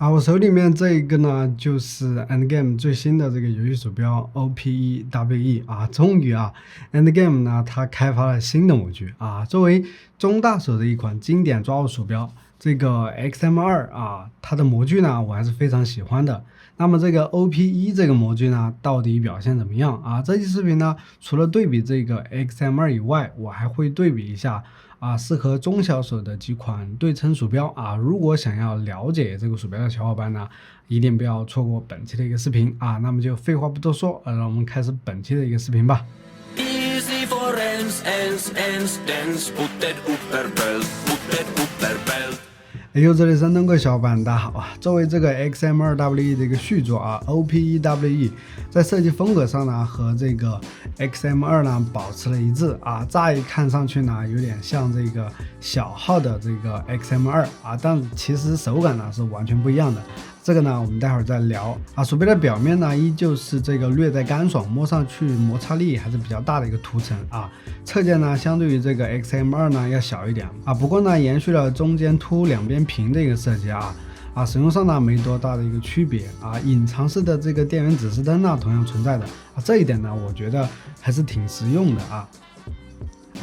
我手里面这一个呢，就是 Endgame 最新的这个游戏鼠标 OPEWE 终于Endgame 呢它开发了新的模具作为中大手的一款经典抓握鼠标，这个 XM2 它的模具呢我还是非常喜欢的。那么这个 OPE 这个模具呢到底表现怎么样这期视频呢除了对比这个 XM2 以外，我还会对比一下适合中小手的几款对称鼠标如果想要了解这个鼠标的小伙伴呢，一定不要错过本期的一个视频那么就废话不多说，让我们开始本期的一个视频吧。Easy for ens, dance, putted upper belt. 这里是深蹲贵小伙伴，大家好作为这个 XM2WE 的一个续作OPEWE 在设计风格上呢和这个 XM2 呢保持了一致乍一看上去呢有点像这个小号的这个 XM2 但其实手感呢是完全不一样的。这个呢我们待会儿再聊鼠标的表面呢依旧是这个略带干爽，摸上去摩擦力还是比较大的一个涂层侧键呢相对于这个 XM2 呢要小一点不过呢延续了中间凸两边平的一个设计使用上呢没多大的一个区别隐藏式的这个电源指示灯呢同样存在的这一点呢我觉得还是挺实用的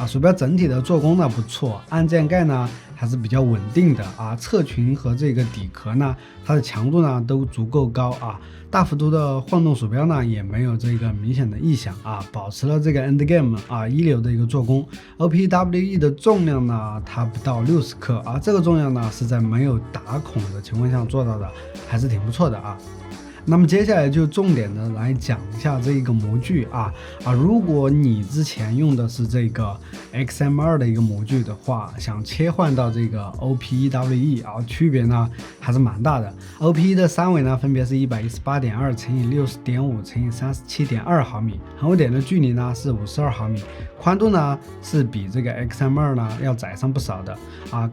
鼠标整体的做工呢不错，按键盖呢还是比较稳定的侧裙和这个底壳呢它的强度呢都足够高大幅度的晃动鼠标呢也没有这个明显的异响保持了这个 Endgame 一流的一个做工。 OPEWE 的重量呢它不到60克这个重量呢是在没有打孔的情况下做到的，还是挺不错的那么接下来就重点的来讲一下这个模具如果你之前用的是这个 XM2 的一个模具的话，想切换到这个 OPEWE 区别呢还是蛮大的。 OPE 的三维呢分别是 118.2 乘以 60.5 乘以 37.2 毫米，横位点的距离呢是52毫米，宽度呢是比这个 XM2 呢要窄上不少的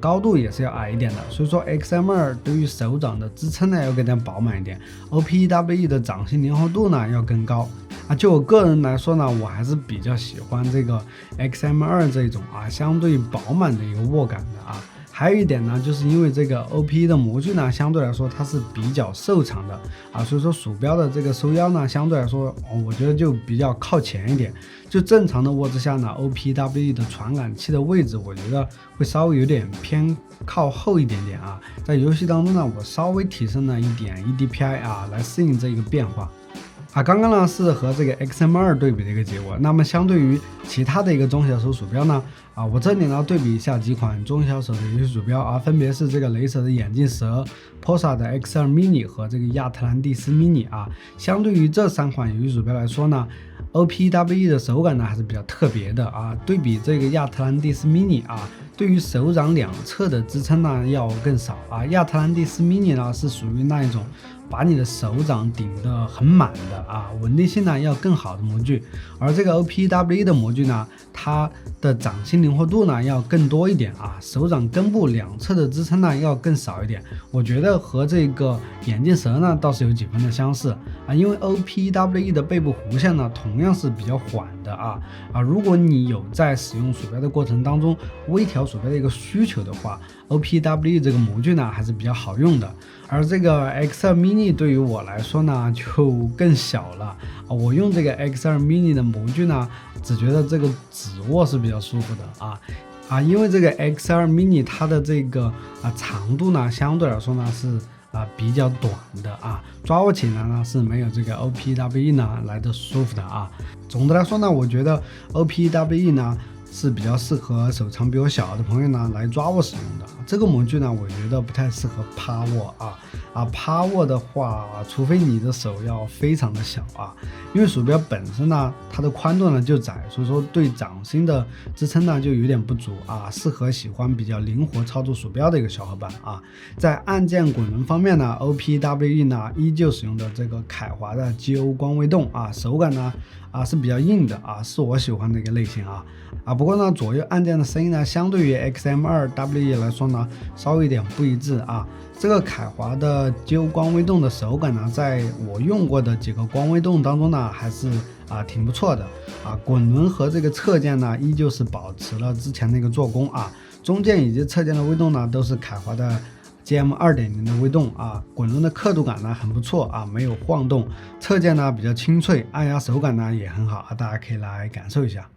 高度也是要矮一点的，所以说 XM2 对于手掌的支撑呢要更加饱满一点， OPEWE 的掌心灵活度呢要更高就我个人来说呢，我还是比较喜欢这个 XM2 这种相对饱满的一个握感的还有一点呢，就是因为这个 OPE 的模具呢，相对来说它是比较瘦长的所以说鼠标的这个收腰呢，相对来说我觉得就比较靠前一点。就正常的握之下呢 ，OPEWE 的传感器的位置，我觉得会稍微有点偏靠后一点点在游戏当中呢，我稍微提升了一点 EDPI 来适应这个变化。刚刚呢是和这个 XM2 对比的一个结果，那么相对于其他的一个中小手鼠标呢我这里呢对比一下几款中小手的游戏鼠标分别是这个雷蛇的眼镜蛇、POSA 的 X2 mini 和这个亚特兰蒂斯 mini 相对于这三款游戏鼠标来说呢，OPEWE 的手感呢还是比较特别的对比这个亚特兰蒂斯 mini 对于手掌两侧的支撑呢要更少亚特兰蒂斯 mini 呢是属于那一种把你的手掌顶得很满的稳定性呢要更好的模具，而这个 OPEWE 的模具呢，它的掌心灵活度呢要更多一点手掌根部两侧的支撑呢要更少一点。我觉得和这个眼镜蛇呢倒是有几分的相似因为 OPEWE 的背部弧线呢同样是比较缓的如果你有在使用鼠标的过程当中微调鼠标的一个需求的话， OPEWE 这个模具呢还是比较好用的。而这个 X2 mini 对于我来说呢就更小了我用这个 X2 mini 的模具呢，只觉得这个指握是比较舒服的因为这个 X2 mini 它的这个长度呢相对来说呢是比较短的抓握起来呢是没有这个 OPEWE 呢来的舒服的总的来说呢，我觉得 OPEWE 呢是比较适合手长比我小的朋友呢来抓握使用的。这个模具呢我觉得不太适合趴握趴握的话除非你的手要非常的小因为鼠标本身呢它的宽度呢就窄，所以说对掌心的支撑呢就有点不足适合喜欢比较灵活操作鼠标的一个小伙伴在按键滚轮方面呢 OPEWE 呢依旧使用的这个凯华的 GO 光微动手感呢是比较硬的是我喜欢的一个类型不过呢左右按键的声音呢相对于 XM2WE 来说呢稍微有点不一致这个凯华的 GO 光微动的手感呢，在我用过的几个光微动当中呢还是挺不错的滚轮和这个侧键呢依旧是保持了之前的一个做工中键以及侧键的微动呢都是凯华的 GM 2.0的微动啊，滚轮的刻度感呢很不错啊，没有晃动，侧键呢比较清脆，按压手感呢也很好啊，大家可以来感受一下。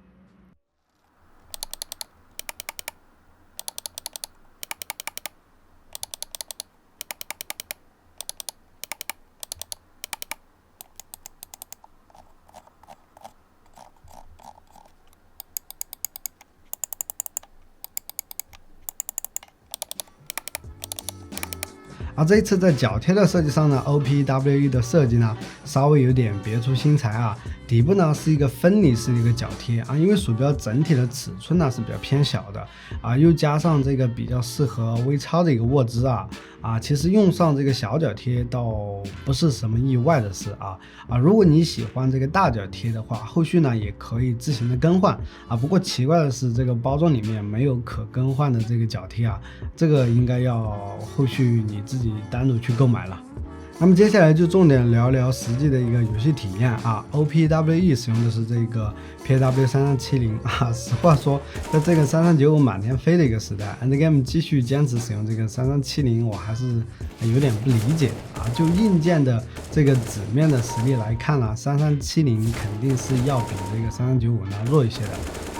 这一次在脚贴的设计上呢 ，OPWE 的设计呢稍微有点别出心裁啊。底部呢是一个分离式的一个脚贴啊，因为鼠标整体的尺寸呢是比较偏小的啊，又加上这个比较适合微操的一个握姿啊，其实用上这个小脚贴倒不是什么意外的事啊。如果你喜欢这个大脚贴的话，后续呢也可以自行的更换啊。不过奇怪的是，这个包装里面没有可更换的这个脚贴啊，这个应该要后续你自己单独去购买了。那么接下来就重点聊聊实际的一个游戏体验啊。OPWE 使用的是这个 PAW3370啊。实话说，在这个3395满天飞的一个时代 ，Endgame 继续坚持使用这个3370，我还是有点不理解的啊。就硬件的这个纸面的实力来看呢，3370肯定是要比这个3395呢弱一些的。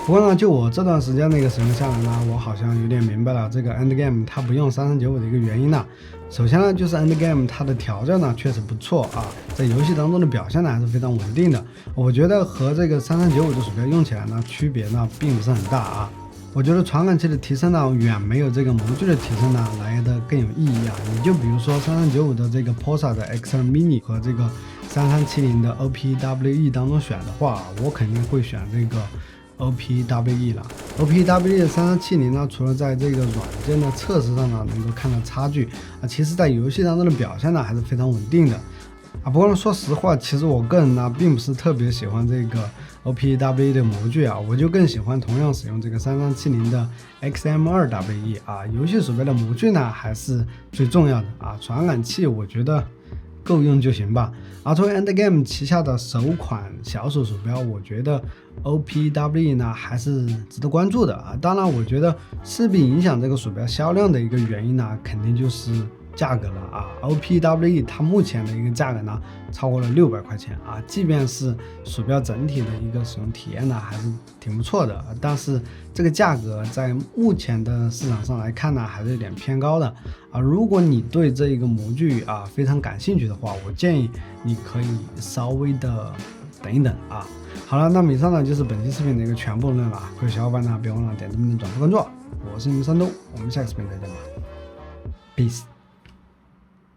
不过呢，就我这段时间的一个使用下来呢，我好像有点明白了这个 Endgame 它不用3395的一个原因呢。首先呢，就是 Endgame 它的调教呢确实不错啊，在游戏当中的表现呢还是非常稳定的。我觉得和这个3395的鼠标用起来呢，区别呢并不是很大啊。我觉得传感器的提升呢，远没有这个模具的提升呢来的更有意义啊。你就比如说3395的这个 POSA 的 X2 Mini 和这个3370的 OPWE 当中选的话，我肯定会选这个OPWE 了。OPWE 的3370呢，除了在这个软件的测试上呢能够看到差距啊，其实在游戏当中的表现呢还是非常稳定的啊。不过呢，说实话，其实我个人呢并不是特别喜欢这个 OPWE 的模具啊，我就更喜欢同样使用这个3370的 XM2WE 啊。游戏鼠标的模具呢还是最重要的啊，传感器我觉得够用就行吧。作为 Endgame 旗下的首款小鼠标，我觉得 OPWE 呢还是值得关注的啊。当然，我觉得势必影响这个鼠标销量的一个原因呢，肯定就是价格了啊。OPWE 它目前的一个价格呢，超过了600块钱啊。即便是鼠标整体的一个使用体验呢，还是挺不错的，但是这个价格在目前的市场上来看呢，还是有点偏高的啊。如果你对这一个模具啊非常感兴趣的话，我建议你可以稍微的等一等啊。好了，那么以上呢就是本期视频的一个全部内容了。各位小伙伴呢，别忘了点赞、转发、关注。我是你们山东，我们下个视频再见吧 ，peace。